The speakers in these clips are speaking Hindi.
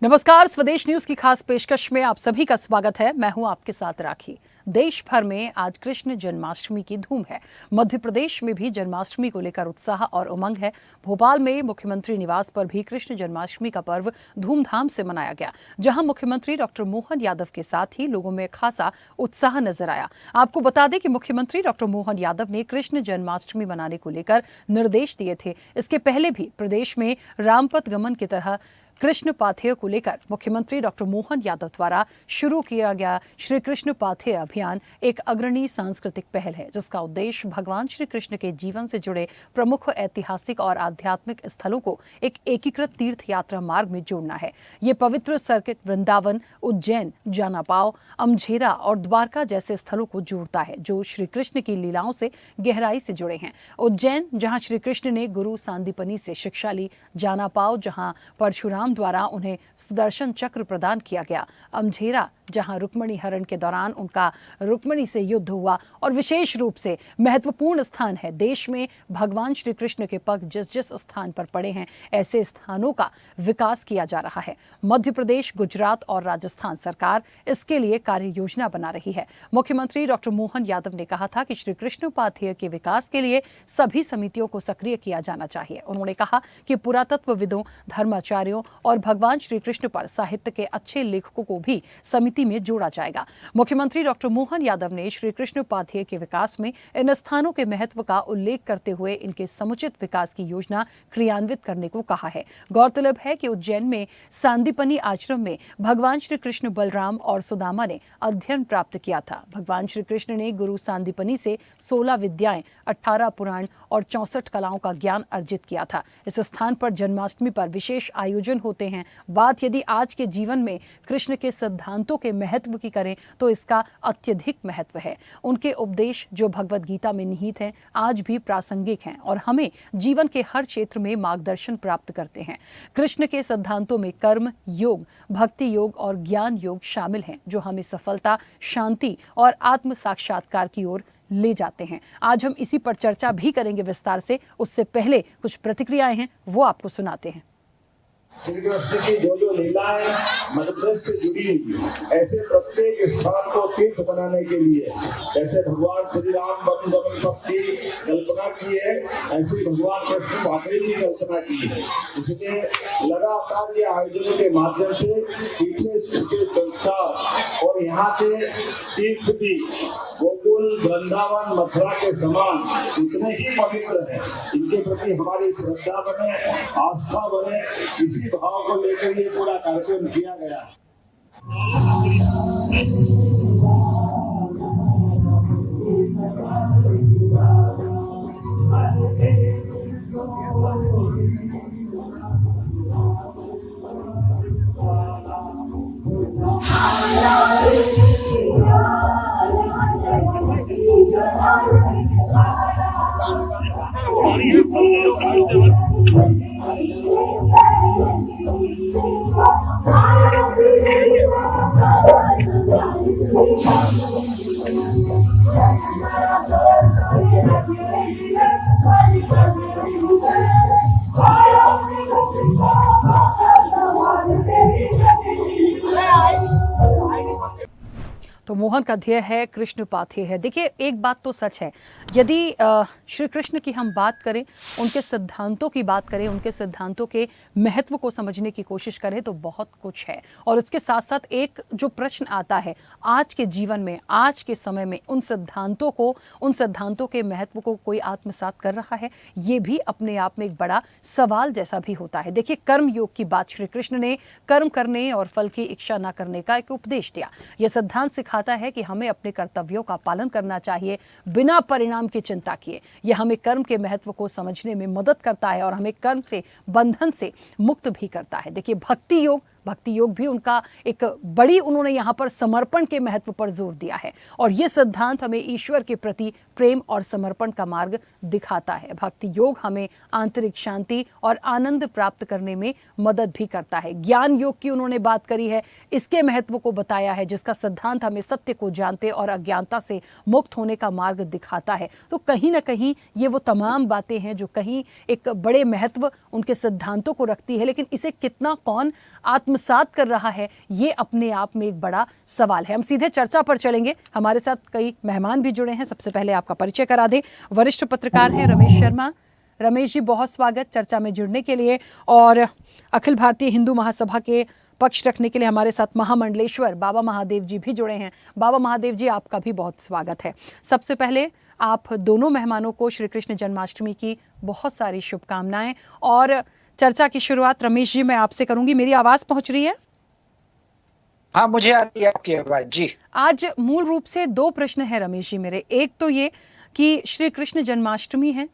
नमस्कार, स्वदेश न्यूज की खास पेशकश में आप सभी का स्वागत है। मैं हूं आपके साथ राखी। देश भर में आज कृष्ण जन्माष्टमी की धूम है। मध्य प्रदेश में भी जन्माष्टमी को लेकर उत्साह और उमंग है। भोपाल में मुख्यमंत्री निवास पर भी कृष्ण जन्माष्टमी का पर्व धूमधाम से मनाया गया, जहां मुख्यमंत्री डॉक्टर मोहन यादव के साथ ही लोगों में खासा उत्साह नजर आया। आपको बता दें कि मुख्यमंत्री डॉक्टर मोहन यादव ने कृष्ण जन्माष्टमी मनाने को लेकर निर्देश दिए थे। इसके पहले भी प्रदेश में रामपथ गमन की तरह कृष्ण पाथेय को लेकर मुख्यमंत्री डॉक्टर मोहन यादव द्वारा शुरू किया गया श्री कृष्ण पाथेय अभियान एक अग्रणी सांस्कृतिक पहल है, जिसका उद्देश्य भगवान श्री कृष्ण के जीवन से जुड़े प्रमुख ऐतिहासिक और आध्यात्मिक स्थलों को एक एकीकृत तीर्थ यात्रा मार्ग में जोड़ना है। ये पवित्र सर्किट वृंदावन, उज्जैन, जानापाव, अमझेरा और द्वारका जैसे स्थलों को जोड़ता है, जो श्री कृष्ण की लीलाओं से गहराई से जुड़े हैं। उज्जैन, जहां श्री कृष्ण ने गुरु सांदीपनि से शिक्षा ली। जानापाव, जहां परशुराम द्वारा उन्हें सुदर्शन चक्र प्रदान किया गया। अमझेरा, जहां रुक्मिणी हरण के दौरान उनका रुक्मिणी से युद्ध हुआ। और विशेष रूप से महत्वपूर्ण स्थान है, देश में भगवान श्री कृष्ण के पग जिस जिस स्थान पर पड़े हैं, ऐसे स्थानों का विकास किया जा रहा है। मध्य प्रदेश, गुजरात और राजस्थान सरकार इसके लिए कार्य योजना बना रही है। मुख्यमंत्री डॉक्टर मोहन यादव ने कहा था कि श्री कृष्ण पाथेय के विकास के लिए सभी समितियों को सक्रिय किया जाना चाहिए। उन्होंने कहा कि पुरातत्वविदों, धर्माचार्यों और भगवान श्री कृष्ण पर साहित्य के अच्छे लेखकों को भी समिति में जोड़ा जाएगा। मुख्यमंत्री डॉक्टर मोहन यादव ने श्री कृष्ण पाथेय के विकास में इन स्थानों के महत्व का उल्लेख करते हुए इनके समुचित विकास की योजना क्रियान्वित करने को कहा है। गौरतलब है कि उज्जैन में सांदीपनि आश्रम में भगवान श्री कृष्ण, बलराम और सुदामा ने अध्ययन प्राप्त किया था। भगवान श्री कृष्ण ने गुरु सांदीपनि से 16 विद्याएं, 18 पुराण और 64 कलाओं का ज्ञान अर्जित किया था। इस स्थान पर जन्माष्टमी पर विशेष आयोजन होते हैं। बात यदि आज के जीवन में कृष्ण के सिद्धांतों के महत्व की करें तो इसका अत्यधिक महत्व है। उनके उपदेश जो भगवत गीता में निहित हैं, आज भी प्रासंगिक हैं और हमें जीवन के हर क्षेत्र में मार्गदर्शन प्राप्त करते हैं। कृष्ण के सिद्धांतों में कर्म योग, भक्ति योग और ज्ञान योग शामिल हैं, जो हमें सफलता, शांति और आत्म साक्षात्कार की ओर ले जाते हैं। आज हम इसी पर चर्चा भी करेंगे विस्तार से। उससे पहले कुछ प्रतिक्रियाएं हैं, वो आपको सुनाते हैं। श्री कृष्ण की जो लीलाएं मध्य प्रदेश से जुड़ी हुई, ऐसे प्रत्येक स्थान को तीर्थ बनाने के लिए जैसे भगवान श्री राम वन गमन पथ की कल्पना की है, ऐसे भगवान कृष्ण पाथेय की कल्पना की है। इसलिए लगातार ये आयोजनों के माध्यम से पीछे छुटे संस्कार और यहाँ के तीर्थ भी गोकुल, वृंदावन, मथुरा के समान इतने ही पवित्र हैं। इनके प्रति हमारी श्रद्धा बने, आस्था बने, इसी भाव को लेकर ये पूरा कार्यक्रम किया गया। तो मोहन का ध्येय है कृष्ण पाथेय है। देखिए, एक बात तो सच है, यदि श्री कृष्ण की हम बात करें, उनके सिद्धांतों की बात करें, उनके सिद्धांतों के महत्व को समझने की कोशिश करें तो बहुत कुछ है। और उसके साथ साथ एक जो प्रश्न आता है आज के जीवन में, आज के समय में, उन सिद्धांतों के महत्व को कोई आत्मसात कर रहा है, ये भी अपने आप में एक बड़ा सवाल जैसा भी होता है। देखिए, कर्म योग की बात श्री कृष्ण ने कर्म करने और फल की इच्छा न करने का एक उपदेश दिया। यह सिद्धांत सिखाता है कि हमें अपने कर्तव्यों का पालन करना चाहिए बिना परिणाम की चिंता किए। यह हमें कर्म के महत्व को समझने में मदद करता है और हमें कर्म से, बंधन से मुक्त भी करता है। देखिए, भक्ति योग भी उनका एक बड़ी, उन्होंने यहाँ पर समर्पण के महत्व पर जोर दिया है और ये सिद्धांत हमें ईश्वर के प्रति प्रेम और समर्पण का मार्ग दिखाता है। भक्ति योग हमें आंतरिक शांति और आनंद प्राप्त करने में मदद भी करता है। ज्ञान योग की उन्होंने बात करी है, इसके महत्व को बताया है, जिसका सिद्धांत हमें सत्य को जानते और अज्ञानता से मुक्त होने का मार्ग दिखाता है। तो कहीं ना कहीं ये वो तमाम बातें हैं जो कहीं एक बड़े महत्व उनके सिद्धांतों को रखती है, लेकिन इसे कितना कौन आत्म आत्मसात कर रहा है, ये अपने आप में एक बड़ा सवाल है। हम सीधे चर्चा पर चलेंगे। हमारे साथ कई मेहमान भी जुड़े हैं। सबसे पहले आपका परिचय करा दें। वरिष्ठ पत्रकार हैं रमेश शर्मा। रमेश जी, बहुत स्वागत चर्चा में जुड़ने के लिए। और अखिल भारतीय हिंदू महासभा के पक्ष रखने के लिए हमारे साथ महामंडलेश्वर बाबा महादेव जी भी जुड़े हैं। बाबा महादेव जी, आपका भी बहुत स्वागत है। सबसे पहले आप दोनों मेहमानों को श्री कृष्ण जन्माष्टमी की बहुत सारी शुभकामनाएं। और चर्चा की शुरुआत रमेश जी मैं आपसे करूंगी। मेरी आवाज पहुंच रही है? हाँ, मुझे आ रही है आपकी आवाज जी। आज मूल रूप से दो प्रश्न है रमेश जी मेरे। एक तो ये कि श्री कृष्ण जन्माष्टमी है,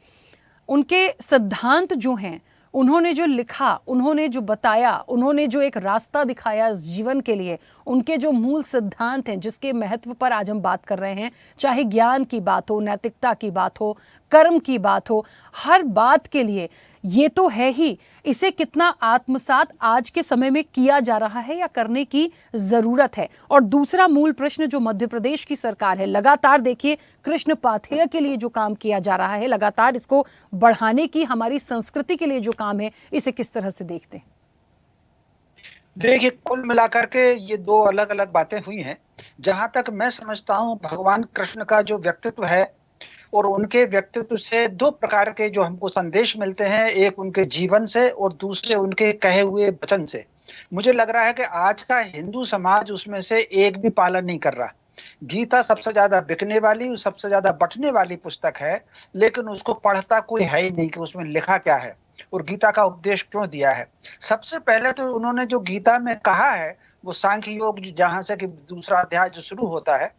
उनके सिद्धांत जो हैं, उन्होंने जो लिखा, उन्होंने जो बताया, उन्होंने जो एक रास्ता दिखाया इस जीवन के लिए, उनके जो मूल सिद्धांत हैं जिसके महत्व पर आज हम बात कर रहे हैं, चाहे ज्ञान की बात हो, नैतिकता की बात हो, कर्म की बात हो, हर बात के लिए ये तो है ही। इसे कितना आत्मसात आज के समय में किया जा रहा है या करने की जरूरत है? और दूसरा मूल प्रश्न जो मध्य प्रदेश की सरकार है, लगातार देखिए कृष्ण पाथेय के लिए जो काम किया जा रहा है, लगातार इसको बढ़ाने की हमारी संस्कृति के लिए जो काम है, इसे किस तरह से देखते हैं? देखिए, कुल मिलाकर के ये दो अलग अलग बातें हुई हैं। जहां तक मैं समझता हूं, भगवान कृष्ण का जो व्यक्तित्व है और उनके व्यक्तित्व से दो प्रकार के जो हमको संदेश मिलते हैं, एक उनके जीवन से और दूसरे उनके कहे हुए वचन से। मुझे लग रहा है कि आज का हिंदू समाज उसमें से एक भी पालन नहीं कर रहा। गीता सबसे ज्यादा बिकने वाली, सबसे ज्यादा बंटने वाली पुस्तक है, लेकिन उसको पढ़ता कोई है ही नहीं कि उसमें लिखा क्या है और गीता का उपदेश क्यों दिया है। सबसे पहले तो उन्होंने जो गीता में कहा है, वो सांख्य योग, जहां से कि दूसरा अध्याय जो शुरू होता है,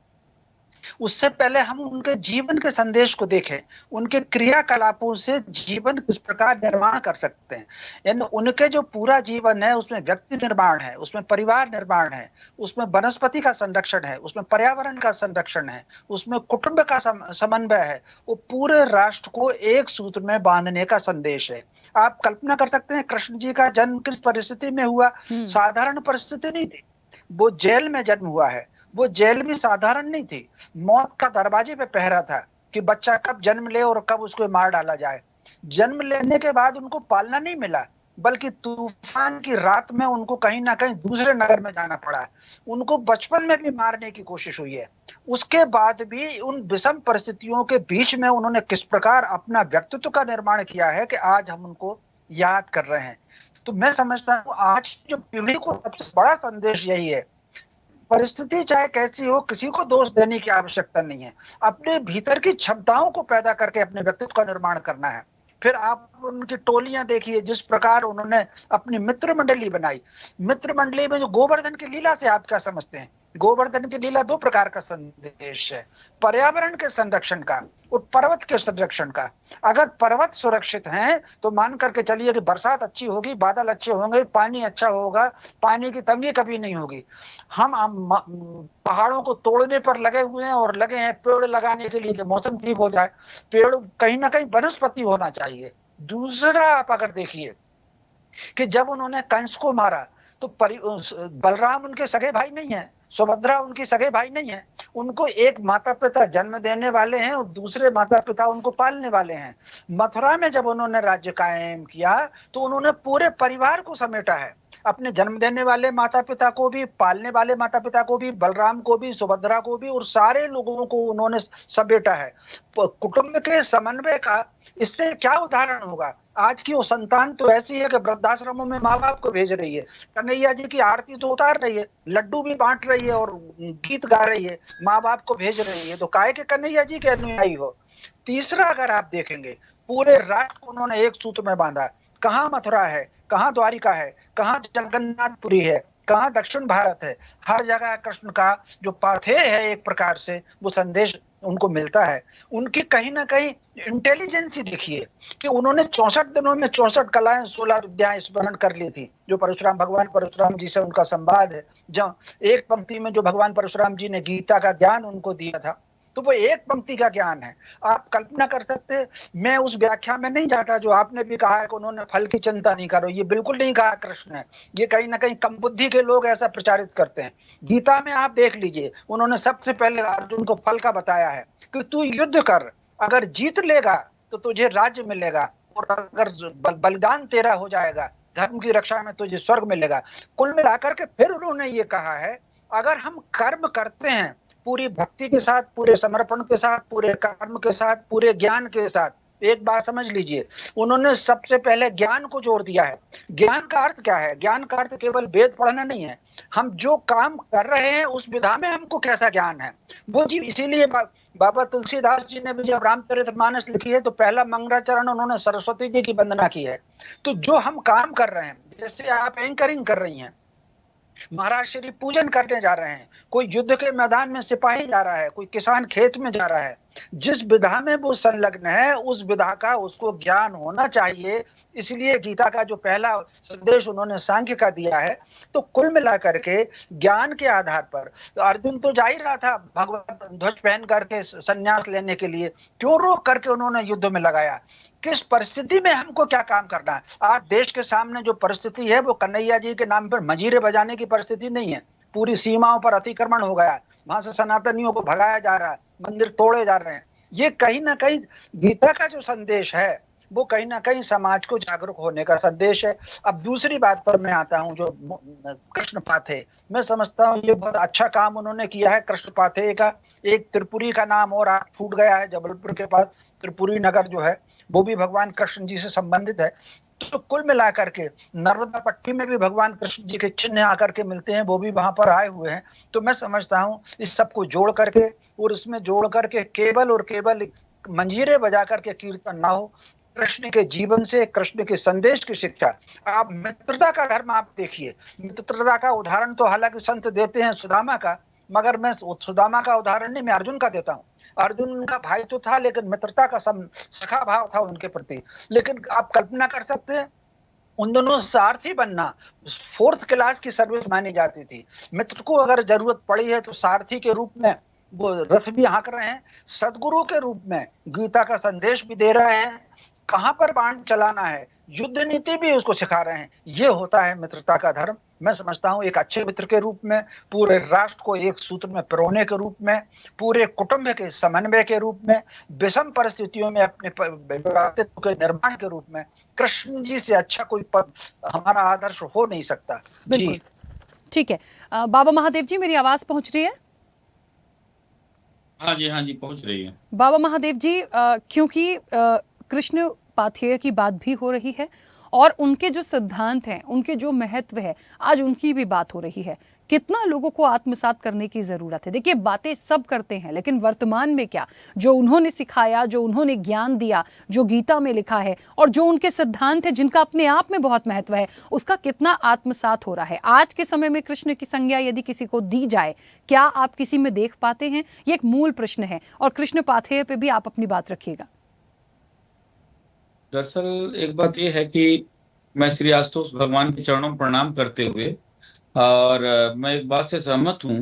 उससे पहले हम उनके जीवन के संदेश को देखें। उनके क्रियाकलापों से जीवन किस प्रकार निर्माण कर सकते हैं। यानी उनके जो पूरा जीवन है, उसमें व्यक्ति निर्माण है, उसमें परिवार निर्माण है, उसमें वनस्पति का संरक्षण है, उसमें पर्यावरण का संरक्षण है, उसमें कुटुंब का समन्वय है। वो पूरे राष्ट्र को एक सूत्र में बांधने का संदेश है। आप कल्पना कर सकते हैं कृष्ण जी का जन्म किस परिस्थिति में हुआ। साधारण परिस्थिति नहीं थी। वो जेल में जन्म हुआ है। वो जेल भी साधारण नहीं थी। मौत का दरवाजे पे पहरा था कि बच्चा कब जन्म ले और कब उसको मार डाला जाए। जन्म लेने के बाद उनको पालना नहीं मिला, बल्कि तूफान की रात में उनको कहीं ना कहीं दूसरे नगर में जाना पड़ा। उनको बचपन में भी मारने की कोशिश हुई है। उसके बाद भी उन विषम परिस्थितियों के बीच में उन्होंने किस प्रकार अपना व्यक्तित्व का निर्माण किया है कि आज हम उनको याद कर रहे हैं। तो मैं समझता हूँ आज जो पीढ़ी को सबसे बड़ा संदेश यही है, परिस्थिति चाहे कैसी हो, किसी को दोष देने की आवश्यकता नहीं है। अपने भीतर की क्षमताओं को पैदा करके अपने व्यक्तित्व का निर्माण करना है। फिर आप उनकी टोलियां देखिए, जिस प्रकार उन्होंने अपनी मित्र मंडली बनाई। मित्र मंडली में जो गोवर्धन की लीला से आप क्या समझते हैं? गोवर्धन की लीला दो प्रकार का संदेश है, पर्यावरण के संरक्षण का और पर्वत के संरक्षण का। अगर पर्वत सुरक्षित हैं तो मान करके चलिए कि बरसात अच्छी होगी, बादल अच्छे होंगे, पानी अच्छा होगा, पानी की तंगी कभी नहीं होगी। हम पहाड़ों को तोड़ने पर लगे हुए हैं और लगे हैं पेड़ लगाने के लिए कि मौसम ठीक हो जाए। पेड़ कहीं ना कहीं वनस्पति होना चाहिए। दूसरा, आप अगर देखिए कि जब उन्होंने कंस को मारा तो बलराम उनके सगे भाई नहीं है, सुभद्रा उनकी सगे भाई नहीं है। उनको एक माता पिता जन्म देने वाले हैं और दूसरे माता पिता उनको पालने वाले हैं। मथुरा में जब उन्होंने राज्य कायम किया तो उन्होंने पूरे परिवार को समेटा है, अपने जन्म देने वाले माता पिता को भी, पालने वाले माता पिता को भी, बलराम को भी, सुभद्रा को भी, और सारे लोगों को उन्होंने समेटा है। कुटुंब के समन्वय का इससे क्या उदाहरण होगा? आज की वो संतान तो ऐसी है कि वृद्धाश्रमों में माँ बाप को भेज रही है, कन्हैया जी की आरती तो उतार रही है, लड्डू भी बांट रही है और गीत गा रही है, माँ बाप को भेज रही है। तो काहे के कन्हैया जी के अनुयायी हो। तीसरा, अगर आप देखेंगे, पूरे राष्ट्र को उन्होंने एक सूत्र में बांधा। कहाँ मथुरा है, कहाँ द्वारिका है, कहाँ जगन्नाथपुरी है, कहाँ दक्षिण भारत है, हर जगह कृष्ण का जो पाथेय है एक प्रकार से वो संदेश उनको मिलता है। उनकी कहीं ना कहीं इंटेलिजेंसी देखिए कि उन्होंने 64 दिनों में 64 कलाएं, 16 विद्याएं स्मरण कर ली थी। जो परशुराम, भगवान परशुराम जी से उनका संवाद है, जो एक पंक्ति में जो भगवान परशुराम जी ने गीता का ज्ञान उनको दिया था, तो वो एक पंक्ति का ज्ञान है। आप कल्पना कर सकते हैं, मैं उस व्याख्या में नहीं जाता जो आपने भी कहा है कि उन्होंने फल की चिंता नहीं करो, ये बिल्कुल नहीं कहा कृष्ण ने। ये कहीं ना कहीं कम बुद्धि के लोग ऐसा प्रचारित करते हैं। गीता में आप देख लीजिए, उन्होंने सबसे पहले अर्जुन को फल का बताया है कि तू युद्ध कर, अगर जीत लेगा तो तुझे राज्य मिलेगा, और अगर बलिदान तेरा हो जाएगा धर्म की रक्षा में तुझे स्वर्ग मिलेगा। कुल मिलाकर के फिर उन्होंने ये कहा है, अगर हम कर्म करते हैं पूरी भक्ति के साथ, पूरे समर्पण के साथ, पूरे कर्म के साथ, पूरे ज्ञान के साथ, एक बात समझ लीजिए, उन्होंने सबसे पहले ज्ञान को जोड़ दिया है। ज्ञान का अर्थ क्या है? ज्ञान का अर्थ केवल वेद पढ़ना नहीं है, हम जो काम कर रहे हैं उस विधा में हमको कैसा ज्ञान है वो जी। इसीलिए बाबा तुलसीदास जी ने भी जब रामचरितमानस लिखी है तो पहला मंगलाचरण उन्होंने सरस्वती जी की वंदना की है। तो जो हम काम कर रहे हैं, जैसे आप एंकरिंग कर रही हैं, महाराज श्री पूजन करने जा रहे हैं, कोई युद्ध के मैदान में सिपाही जा रहा है, कोई किसान खेत में जा रहा है, जिस विधा में वो संलग्न है उस विधा का उसको ज्ञान होना चाहिए। इसलिए गीता का जो पहला संदेश उन्होंने सांख्य का दिया है। तो कुल मिलाकर के ज्ञान के आधार पर तो अर्जुन तो जा ही रहा था भगवत ध्वज पहन करके संन्यास लेने के लिए, क्यों रोक करके उन्होंने युद्ध में लगाया? किस परिस्थिति में हमको क्या काम करना है? आज देश के सामने जो परिस्थिति है वो कन्हैया जी के नाम पर मजीरे बजाने की परिस्थिति नहीं है। पूरी सीमाओं पर अतिक्रमण हो गया, वहां से सनातनियों को भगाया जा रहा है, मंदिर तोड़े जा रहे हैं। ये कहीं ना कहीं गीता का जो संदेश है वो कहीं ना कहीं समाज को जागरूक होने का संदेश है। अब दूसरी बात पर मैं आता हूं, जो कृष्ण पाथे, मैं समझता हूं ये बहुत अच्छा काम उन्होंने किया है। कृष्ण पाथे का एक त्रिपुरी का नाम और आज फूट गया है, जबलपुर के पास त्रिपुरी नगर जो है वो भी भगवान कृष्ण जी से संबंधित है। तो कुल मिलाकर के नर्मदा पट्टी में भी भगवान कृष्ण जी के चिन्ह आकर के मिलते हैं, वो भी वहां पर आए हुए हैं। तो मैं समझता हूं इस सबको जोड़ करके और उसमें जोड़ करके केवल और केवल मंजीरे बजा करके कीर्तन ना हो, कृष्ण के जीवन से, कृष्ण के संदेश की शिक्षा। आप मित्रता का धर्म आप देखिए, मित्रता का उदाहरण तो हालांकि संत देते हैं सुदामा का, मगर मैं सुदामा का उदाहरण नहीं, मैं अर्जुन का देता हूँ। अर्जुन उनका भाई तो था लेकिन मित्रता का सखा भाव था उनके प्रति। लेकिन आप कल्पना कर सकते हैं उन दोनों सारथी बनना 4th क्लास की सर्विस मानी जाती थी। मित्र को अगर जरूरत पड़ी है तो सारथी के रूप में वो रथ भी हाँक रहे हैं, सदगुरु के रूप में गीता का संदेश भी दे रहे हैं, कहां पर बाण चलाना है, युद्ध नीति भी उसको सिखा रहे हैं। ये होता है मित्रता का धर्म। मैं समझता हूं एक अच्छे मित्र के रूप में, पूरे राष्ट्र को एक सूत्र में पिरोने के रूप में, पूरे कुटुंब के समन्वय के रूप में, विषम परिस्थितियों में अपने व्यक्तित्व के निर्माण के रूप में कृष्ण जी से अच्छा कोई पद हमारा आदर्श हो नहीं सकता। बिल्कुल ठीक है। बाबा महादेव जी, मेरी आवाज पहुंच रही है? हाँ जी पहुंच रही है। बाबा महादेव जी, क्योंकि कृष्ण पाथेय की बात भी हो रही है और उनके जो सिद्धांत हैं, उनके जो महत्व है, आज उनकी भी बात हो रही है। कितना लोगों को आत्मसात करने की जरूरत है? देखिए, बातें सब करते हैं लेकिन वर्तमान में क्या, जो उन्होंने सिखाया, जो उन्होंने ज्ञान दिया, जो गीता में लिखा है और जो उनके सिद्धांत है जिनका अपने आप में बहुत महत्व है, उसका कितना आत्मसात हो रहा है? आज के समय में कृष्ण की संज्ञा यदि किसी को दी जाए, क्या आप किसी में देख पाते हैं? ये एक मूल प्रश्न है और कृष्ण पाथेय पे भी आप अपनी बात रखिएगा। दरअसल एक बात यह है कि मैं श्री आशुतोष भगवान के चरणों में प्रणाम करते हुए और मैं एक बात से सहमत हूँ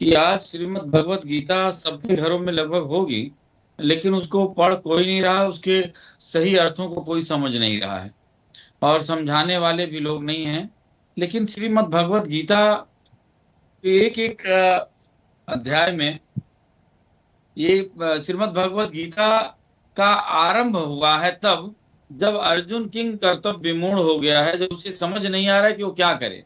कि आज श्रीमद् भगवत गीता सबके घरों में लगभग होगी, लेकिन उसको पढ़ कोई नहीं रहा, उसके सही अर्थों को कोई समझ नहीं रहा है और समझाने वाले भी लोग नहीं हैं। लेकिन श्रीमद् भगवत गीता एक एक अध्याय में, ये श्रीमद् भगवत गीता का आरंभ हुआ है तब जब अर्जुन किंग कर्तव्य विमूढ़ हो गया है, जब उसे समझ नहीं आ रहा है कि वो क्या करे।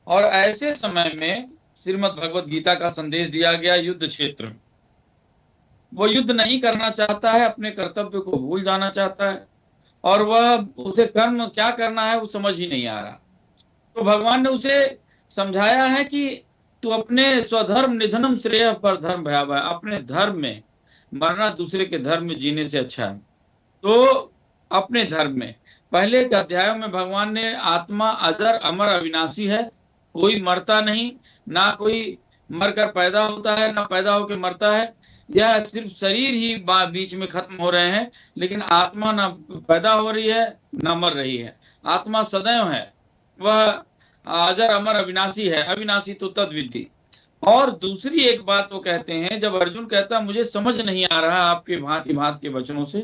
और ऐसे समय में श्रीमद् भगवत गीता का संदेश दिया गया युद्ध क्षेत्र में। वो युद्ध नहीं करना चाहता है, अपने कर्तव्य को भूल जाना चाहता है और वह उसे कर्म क्या करना है वो समझ ही नहीं आ रहा। तो भगवान ने उसे समझाया है कि तू अपने स्वधर्म निधनम श्रेय पर धर्म भयावह, अपने धर्म में मरना दूसरे के धर्म में जीने से अच्छा है। तो अपने धर्म में पहले के अध्यायों में भगवान ने आत्मा अजर अमर अविनाशी है, कोई मरता नहीं, ना कोई मरकर पैदा होता है ना पैदा होकर मरता है, यह सिर्फ शरीर ही बीच में खत्म हो रहे हैं, लेकिन आत्मा ना पैदा हो रही है ना मर रही है। आत्मा सदैव है, वह अजर अमर अविनाशी है, अविनाशी तो तद विद्धि। और दूसरी एक बात वो कहते हैं, जब अर्जुन कहता मुझे समझ नहीं आ रहा आपके भांति भांति के वचनों से,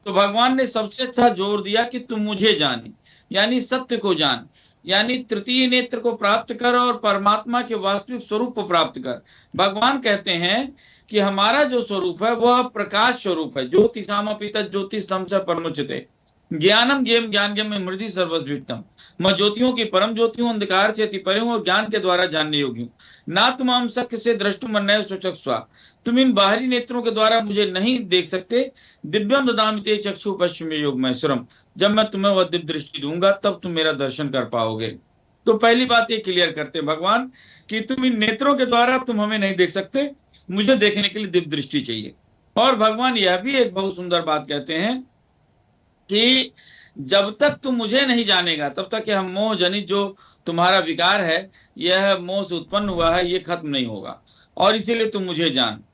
तो भगवान ने सबसे अच्छा जोर दिया कि तुम मुझे जाने, यानी सत्य को जान, यानी तृतीय नेत्र को प्राप्त कर और परमात्मा के वास्तविक स्वरूप को प्राप्त कर। भगवान कहते हैं कि हमारा जो स्वरूप है वह प्रकाश स्वरूप है, ज्योतिषामपि तत् ज्योतिषं च परमुच्यते। ज्ञानम ज्ञेम ज्ञान ज्ञम मृदि सर्वस्वितम। मैं ज्योतियों की परम ज्योति हूँ, अंधकार से अति परे हूँ और ज्ञान के द्वारा जानने योग्य हूँ। ना तुम हम शक्य से दृष्टुम अन्य स्वचक्षुषा, तुम इन बाहरी नेत्रों के द्वारा मुझे नहीं देख सकते। दिव्यम ददामि ते चक्षु पश्चिम योग मैश्वरम, जब मैं तुम्हें वह दिव्य दृष्टि दूंगा तब तुम मेरा दर्शन कर पाओगे। तो पहली बात ये क्लियर करते भगवान कि तुम इन नेत्रों के द्वारा तुम हमें नहीं देख सकते, मुझे देखने के लिए दिव्य दृष्टि चाहिए। और भगवान यह भी एक बहुत सुंदर बात कहते हैं कि जब तक तुम मुझे नहीं जानेगा तब तक यह मोह जनित जो तुम्हारा विकार है, यह मोह से उत्पन्न हुआ है, ये खत्म नहीं होगा, और इसीलिए तुम मुझे जान।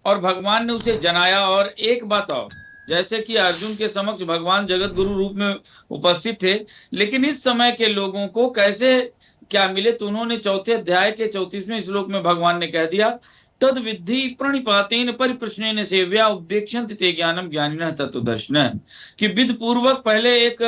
और भगवान ने उसे जनाया। और एक बात और, जैसे कि अर्जुन के समक्ष भगवान जगत गुरु रूप में उपस्थित थे, लेकिन इस समय के लोगों को कैसे क्या मिले, तो उन्होंने चौथे अध्याय के 34वें श्लोक में भगवान ने कह दिया, तद विद्धि प्रणिपातेन परिप्रश्नेन सेव्या उपदेक्षन्ति ते ज्ञानम ज्ञानिनः तत्वदर्शिनः, कि विधि पूर्वक पहले एक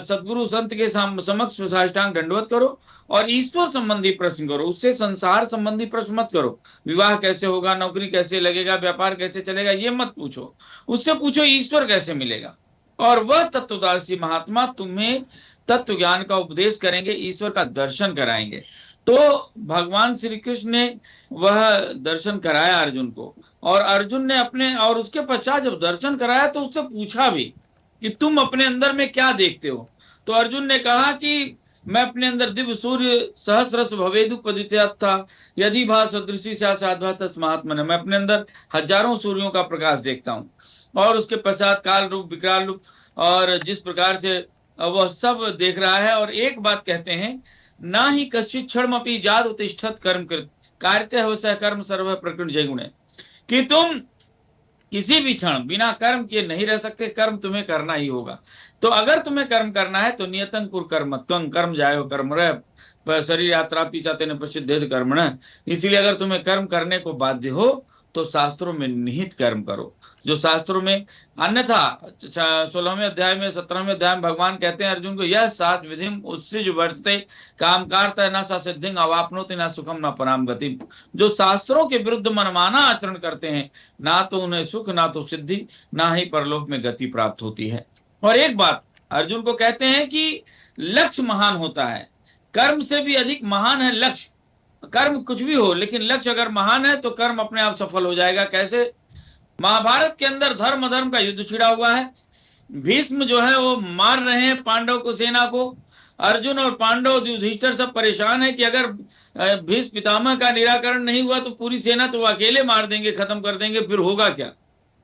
सदगुरु संत के समक्ष साष्टांग दंडवत करो और ईश्वर संबंधी प्रश्न करो, उससे संसार संबंधी प्रश्न मत करो। विवाह कैसे होगा, नौकरी कैसे लगेगा, व्यापार कैसे चलेगा, ये मत पूछो। उससे पूछो ईश्वर कैसे मिलेगा, और वह तत्वदर्शी महात्मा तुम्हें तत्व ज्ञान का उपदेश करेंगे, ईश्वर का दर्शन कराएंगे। तो भगवान श्री कृष्ण ने वह दर्शन कराया अर्जुन को, और अर्जुन ने अपने, और उसके पश्चात जब दर्शन कराया तो उससे पूछा भी कि तुम अपने अंदर में क्या देखते हो। तो अर्जुन ने कहा कि मैं अपने अंदर दिव्य सूर्य सहस्रस भवेदुपदित्यात् था, यदि भा सदृशी साध्वा तस्मात्मन, मैं अपने अंदर हजारों सूर्यों का प्रकाश देखता हूँ। और उसके पश्चात काल रूप विकराल रूप, और जिस प्रकार से वह सब देख रहा है। और एक बात कहते हैं, ना ही कश्चित क्षण अपनी जाद उत्तिष्ठत कर्म कृत कार्यते हो सह कर्म सर्व प्रकृति जय गुणे, कि तुम किसी भी क्षण बिना कर्म किए नहीं रह सकते, कर्म तुम्हें करना ही होगा। तो अगर तुम्हें कर्म करना है तो नियतं कुरु कर्म त्वं कर्म जायो कर्म रह शरीर यात्रा पीछा तेने प्रसिद्ध कर्म न। इसलिए अगर तुम्हें कर्म करने को बाध्य हो तो शास्त्रों में निहित कर्म करो, जो शास्त्रों में। अन्यथा 16वें अध्याय में 17वें अध्याय में भगवान कहते हैं अर्जुन को, यह सात विधिम उत्सृज वर्तते काम कारता न सा सिद्धिं अवाप्नोति न सुखम न पराम गति, जो शास्त्रों के विरुद्ध मनमाना आचरण करते हैं, ना तो उन्हें सुख, ना तो सिद्धि, ना ही परलोक में गति प्राप्त होती है। और एक बात अर्जुन को कहते हैं कि लक्ष्य महान होता है, कर्म से भी अधिक महान है लक्ष्य। कर्म कुछ भी हो, लेकिन लक्ष्य अगर महान है तो कर्म अपने आप सफल हो जाएगा। कैसे? महाभारत के अंदर धर्म अधर्म का युद्ध छिड़ा हुआ है। भीष्म जो है वो मार रहे हैं पांडव को, सेना को। अर्जुन और पांडव युधिष्ठिर सब परेशान है कि अगर भीष्म पितामह का निराकरण नहीं हुआ तो पूरी सेना तो अकेले मार देंगे, खत्म कर देंगे, फिर होगा क्या।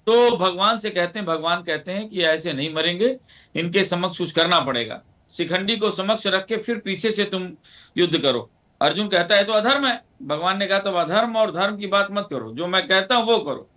तो भगवान से कहते हैं, भगवान कहते हैं कि ऐसे नहीं मरेंगे, इनके समक्ष कुछ करना पड़ेगा। शिखंडी को समक्ष रख के फिर पीछे से तुम युद्ध करो। अर्जुन कहता है तो अधर्म है। भगवान ने कहा तो अधर्म और धर्म की बात मत करो, जो मैं कहता हूं वो करो।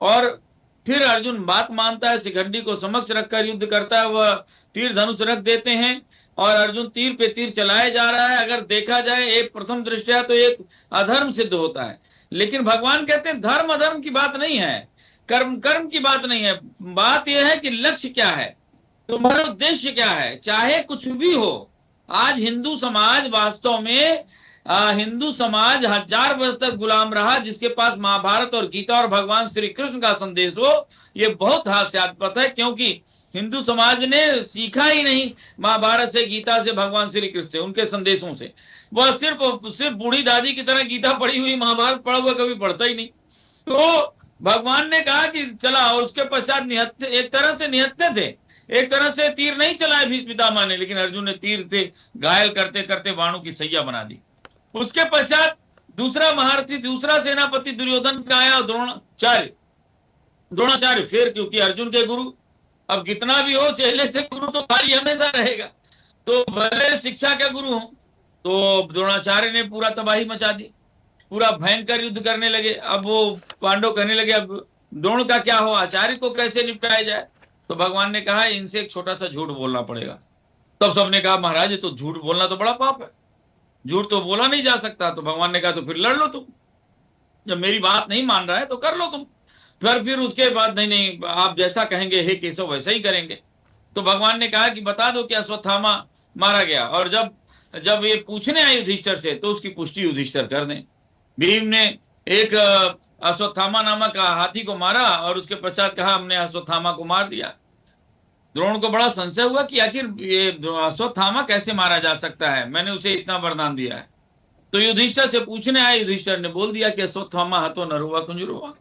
और फिर अर्जुन बात मानता है, शिखंडी को समक्ष रखकर युद्ध करता है। वह तीर धनुष रख देते हैं और अर्जुन तीर पे तीर चलाए जा रहा है। अगर देखा जाए एक प्रथम दृष्टया तो एक अधर्म सिद्ध होता है, लेकिन भगवान कहते हैं धर्म अधर्म की बात नहीं है, कर्म कर्म की बात नहीं है। बात यह है कि लक्ष्य क्या है, तुम्हारा उद्देश्य क्या है। चाहे कुछ भी हो, आज हिंदू समाज वास्तव में हिंदू समाज 1000 वर्ष तक गुलाम रहा, जिसके पास महाभारत और गीता और भगवान श्री कृष्ण का संदेश हो, ये बहुत हास्यास्पद है। क्योंकि हिंदू समाज ने सीखा ही नहीं महाभारत से, गीता से, भगवान श्री कृष्ण से, उनके संदेशों से। वह सिर्फ बूढ़ी दादी की तरह गीता पढ़ी हुई, महाभारत पढ़ा हुआ कभी पढ़ता ही नहीं। तो भगवान ने कहा कि चला, और उसके पश्चात एक तरह से निहत्थे थे, एक तरह से तीर नहीं चलाए भीष्म पितामह ने, लेकिन अर्जुन ने तीर से घायल करते करते बाणों की सैया बना दी। उसके पश्चात दूसरा महारथी, दूसरा सेनापति दुर्योधन का आया, द्रोणाचार्य। फिर क्योंकि अर्जुन के गुरु, अब कितना भी हो चेले से गुरु तो भारी हमेशा रहेगा, तो भले शिक्षा के गुरु हो। तो द्रोणाचार्य ने पूरा तबाही मचा दी, पूरा भयंकर युद्ध करने लगे। अब वो पांडव कहने लगे अब द्रोण का क्या हो, आचार्य को कैसे निपटाया जाए। तो भगवान ने कहा इनसे एक छोटा सा झूठ बोलना पड़ेगा। तब सबने कहा महाराज तो झूठ बोलना तो बड़ा पाप है, झूठ तो बोला नहीं जा सकता। तो भगवान ने कहा तो फिर लड़ लो तुम, जब मेरी बात नहीं मान रहा है तो कर लो तुम। फिर उसके बाद नहीं आप जैसा कहेंगे हे केशव वैसा ही करेंगे। तो भगवान ने कहा कि बता दो कि अश्वत्थामा मारा गया। और जब ये पूछने आए युधिष्ठिर से तो उसकी पुष्टि युधिष्ठिर कर दें। भीम ने एक अश्वत्थामा नामक हाथी को मारा और उसके पश्चात कहा हमने अश्वत्थामा को मार दिया। द्रोण को बड़ा संशय हुआ कि आखिर ये अश्वत्थामा कैसे मारा जा सकता है, मैंने उसे इतना वरदान दिया है। तो युधिष्ठिर से पूछने आए, युधिष्ठिर ने बोल दिया कि अश्वत्थामा हतो नरुवा कुंजरुवा।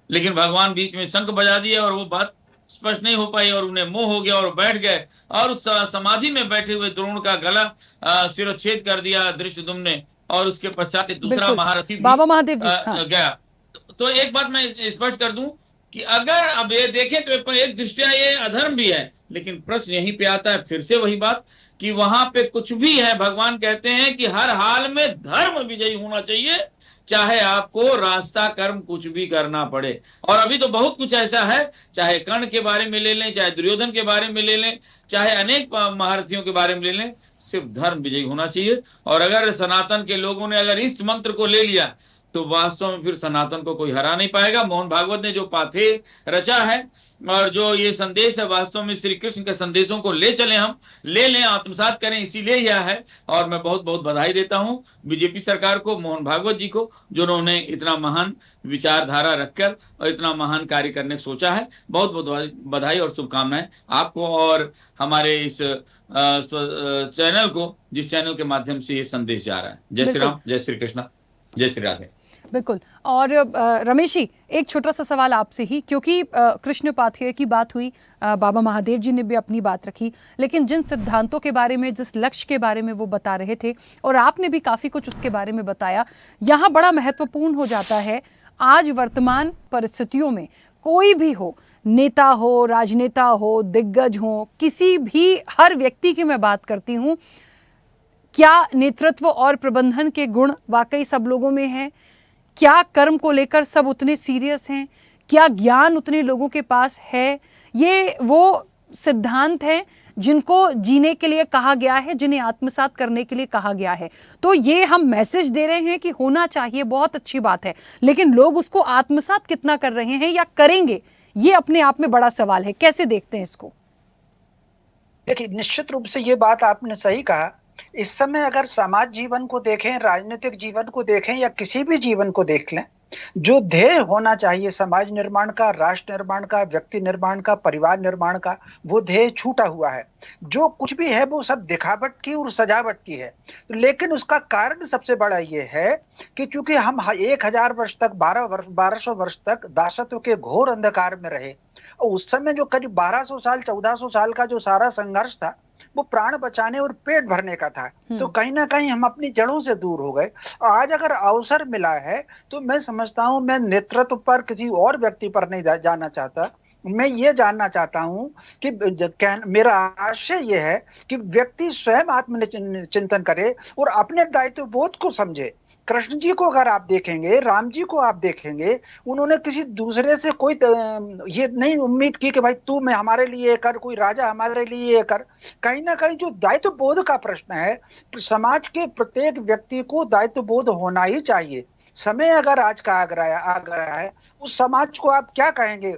लेकिन भगवान बीच में शंख बजा दिया और वो बात स्पष्ट नहीं हो पाई और उन्हें मोह हो गया और बैठ गए और उस समाधि में बैठे हुए द्रोण का गला शिरोच्छेद कर दिया धृष्टद्युम्न ने, और उसके पश्चात एक दूसरा बिल्कुल महारथी भी बाबा महादेव जी, हाँ। गया। तो एक बात मैं स्पष्ट कर दूं कि अगर अब ये देखें तो एक दृष्टिया ये अधर्म भी है, लेकिन प्रश्न यहीं पे आता है फिर से वही बात कि वहां पे कुछ भी है, भगवान कहते हैं कि हर हाल में धर्म विजयी होना चाहिए, चाहे आपको रास्ता कर्म कुछ भी करना पड़े। और अभी तो बहुत कुछ ऐसा है, चाहे कर्ण के बारे में ले लें, चाहे दुर्योधन के बारे में ले लें, चाहे अनेक महारथियों के बारे में ले लें, सिर्फ धर्म विजयी होना चाहिए। और अगर सनातन के लोगों ने अगर इस मंत्र को ले लिया तो वास्तव में फिर सनातन को कोई हरा नहीं पाएगा। मोहन भागवत ने जो पाथे रचा है और जो ये संदेश है, वास्तव में श्री कृष्ण के संदेशों को ले चले, हम ले लें, आत्मसात करें, इसीलिए यह है। और मैं बहुत बहुत बधाई देता हूं बीजेपी सरकार को, मोहन भागवत जी को, जिन्होंने इतना महान विचारधारा रखकर और इतना महान कार्य करने को सोचा है। बहुत बहुत बधाई और शुभकामनाएं आपको और हमारे इस चैनल को, जिस चैनल के माध्यम से ये संदेश जा रहा है। जय श्री राम, जय श्री कृष्ण, जय श्री राधे। बिल्कुल। और रमेश जी, एक छोटा सा सवाल आपसे ही, क्योंकि कृष्ण पाथेय की बात हुई, बाबा महादेव जी ने भी अपनी बात रखी, लेकिन जिन सिद्धांतों के बारे में, जिस लक्ष्य के बारे में वो बता रहे थे और आपने भी काफ़ी कुछ उसके बारे में बताया, यहाँ बड़ा महत्वपूर्ण हो जाता है आज वर्तमान परिस्थितियों में कोई भी हो, नेता हो, राजनेता हो, दिग्गज हो, किसी भी, हर व्यक्ति की मैं बात करती हूँ, क्या नेतृत्व और प्रबंधन के गुण वाकई सब लोगों में हैं? क्या कर्म को लेकर सब उतने सीरियस हैं? क्या ज्ञान उतने लोगों के पास है? ये वो सिद्धांत हैं जिनको जीने के लिए कहा गया है, जिन्हें आत्मसात करने के लिए कहा गया है। तो ये हम मैसेज दे रहे हैं कि होना चाहिए, बहुत अच्छी बात है, लेकिन लोग उसको आत्मसात कितना कर रहे हैं या करेंगे, ये अपने आप में बड़ा सवाल है। कैसे देखते हैं इसको? देखिए, निश्चित रूप से ये बात आपने सही कहा। इस समय अगर समाज जीवन को देखें, राजनीतिक जीवन को देखें या किसी भी जीवन को देख लें, जो ध्येय होना चाहिए समाज निर्माण का, राष्ट्र निर्माण का, व्यक्ति निर्माण का, परिवार निर्माण का, वो ध्येय छूटा हुआ है। जो कुछ भी है वो सब दिखावट की और सजावट की है। लेकिन उसका कारण सबसे बड़ा ये है कि चूंकि हम 1000 वर्ष तक, 1200 वर्ष तक दासत्व के घोर अंधकार में रहे, और उस समय जो करीब 1200 साल, 1400 साल का जो सारा संघर्ष था वो प्राण बचाने और पेट भरने का था। तो कहीं ना कहीं हम अपनी जड़ों से दूर हो गए। आज अगर अवसर मिला है तो मैं समझता हूं, मैं नेतृत्व पर किसी और व्यक्ति पर नहीं जाना चाहता, मैं ये जानना चाहता हूं कि मेरा आशय ये है कि व्यक्ति स्वयं आत्मचिंतन करे और अपने दायित्व बोध को समझे। कृष्ण जी को अगर आप देखेंगे, राम जी को आप देखेंगे, उन्होंने किसी दूसरे से कोई ये नहीं उम्मीद की कि भाई तू मैं हमारे लिए कर, कोई राजा हमारे लिए कर। कहीं ना कहीं जो दायित्व बोध का प्रश्न है, समाज के प्रत्येक व्यक्ति को दायित्व बोध होना ही चाहिए। समय अगर आज का आ गया है, उस समाज को आप क्या कहेंगे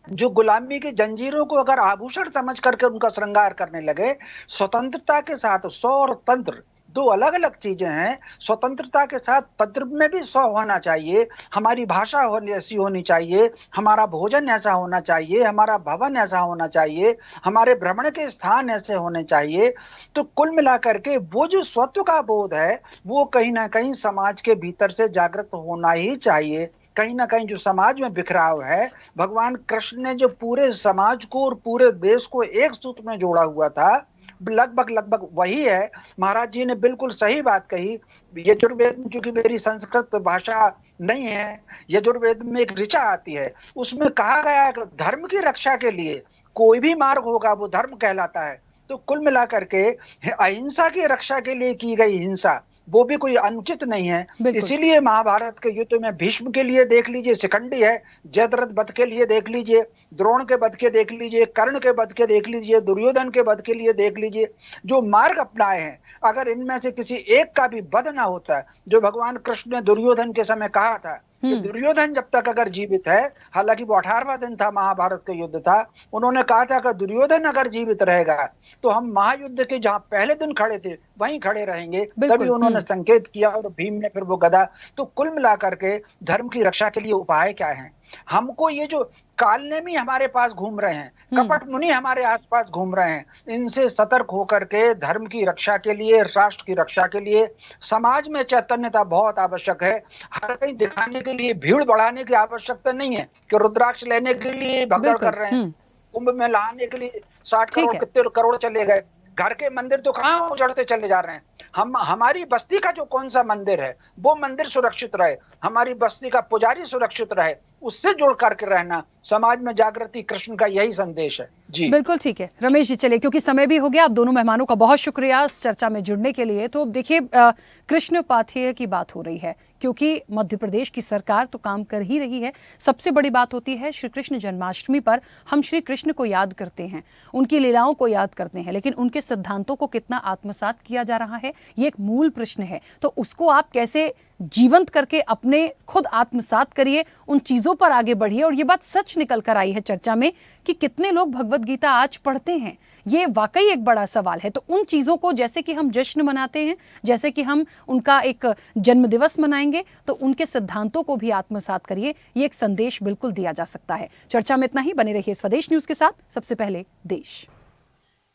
जो गुलामी की जंजीरों को अगर आभूषण समझ करके उनका श्रृंगार करने लगे। स्वतंत्रता के साथ सौ और तंत्र दो अलग अलग चीजें हैं। स्वतंत्रता के साथ तंत्र में भी 100 होना चाहिए। हमारी भाषा ऐसी होनी चाहिए, हमारा भोजन ऐसा होना चाहिए, हमारा भवन ऐसा होना चाहिए, हमारे भ्रमण के स्थान ऐसे होने चाहिए। तो कुल मिलाकर के वो जो स्वत्व का बोध है वो कहीं ना कहीं समाज के भीतर से जागृत होना ही चाहिए। कहीं ना कहीं जो समाज में बिखराव है, भगवान कृष्ण ने जो पूरे समाज को और पूरे देश को एक सूत्र में जोड़ा हुआ था, लगभग वही है। महाराज जी ने बिल्कुल सही बात कही। यजुर्वेद में, क्योंकि मेरी संस्कृत भाषा नहीं है, यजुर्वेद में एक ऋचा आती है, उसमें कहा गया है कि धर्म की रक्षा के लिए कोई भी मार्ग होगा वो धर्म कहलाता है। तो कुल मिलाकर के अहिंसा की रक्षा के लिए की गई हिंसा वो भी कोई अनुचित नहीं है। इसीलिए महाभारत के युद्ध में भीष्म के लिए देख लीजिए शिखंडी है, जयद्रथ वध के लिए देख लीजिए, द्रोण के वध के देख लीजिए, कर्ण के वध के देख लीजिए, दुर्योधन के वध के लिए देख लीजिए। जो मार्ग अपनाए हैं, अगर इनमें से किसी एक का भी वध ना होता, जो भगवान कृष्ण ने दुर्योधन के समय कहा था कि दुर्योधन जब तक अगर जीवित है, हालांकि वो 18वां दिन था, महाभारत का युद्ध था, उन्होंने कहा था कि दुर्योधन अगर जीवित रहेगा तो हम महायुद्ध के जहां पहले दिन खड़े थे वहीं खड़े रहेंगे। तभी उन्होंने संकेत किया और भीम ने फिर वो गदा। तो कुल मिलाकर के धर्म की रक्षा के लिए उपाय क्या है? हमको ये जो कालनेमी हमारे पास घूम रहे हैं, कपट मुनि हमारे आसपास घूम रहे हैं, इनसे सतर्क होकर के धर्म की रक्षा के लिए, राष्ट्र की रक्षा के लिए समाज में चैतन्यता बहुत आवश्यक है। हर कहीं दिखाने के लिए, भीड़ बढ़ाने की आवश्यकता नहीं है कि रुद्राक्ष लेने के लिए भगदड़ कर रहे हैं, कुंभ में नहाने के लिए 60 करोड़ कितने करोड़ चले गए, घर के मंदिर तो कहाँ उजड़ते चले जा रहे हैं। हमारी बस्ती का जो कौन सा मंदिर है वो मंदिर सुरक्षित रहे, हमारी बस्ती का पुजारी सुरक्षित रहे, उससे जुड़ करके रहना, समाज में जागृति, कृष्ण का यही संदेश है। जी बिल्कुल ठीक है रमेश जी। चलिए, क्योंकि समय भी हो गया, आप दोनों मेहमानों का बहुत शुक्रिया इस चर्चा में जुड़ने के लिए। तो देखिए, कृष्ण पाथेय की बात हो रही है, क्योंकि मध्य प्रदेश की सरकार तो काम कर ही रही है। सबसे बड़ी बात होती है श्री कृष्ण जन्माष्टमी पर हम श्री कृष्ण को याद करते हैं, उनकी लीलाओं को याद करते हैं, लेकिन उनके सिद्धांतों को कितना आत्मसात किया जा रहा है, ये एक मूल प्रश्न है। तो उसको आप कैसे जीवंत करके अपने खुद आत्मसात करिए, उन चीजों पर आगे बढ़िए। और ये बात सच निकल कर आई है चर्चा में कि कितने लोग भगवत गीता आज पढ़ते हैं, ये वाकई एक बड़ा सवाल है। तो उन चीजों को, जैसे कि हम जश्न मनाते हैं, जैसे कि हम उनका एक जन्म दिवस मनाएंगे, तो उनके सिद्धांतों को भी आत्मसात करिए। ये एक संदेश बिल्कुल दिया जा सकता है। चर्चा में इतना ही। बने रहिए स्वदेश न्यूज के साथ। सबसे पहले देश।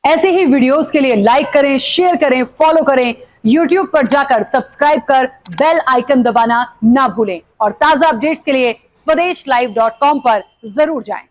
ऐसे ही वीडियोस के लिए लाइक करें, शेयर करें, फॉलो करें। YouTube पर जाकर सब्सक्राइब कर बेल आइकन दबाना ना भूलें। और ताजा अपडेट्स के लिए स्वदेशलाइव.com पर जरूर जाएं।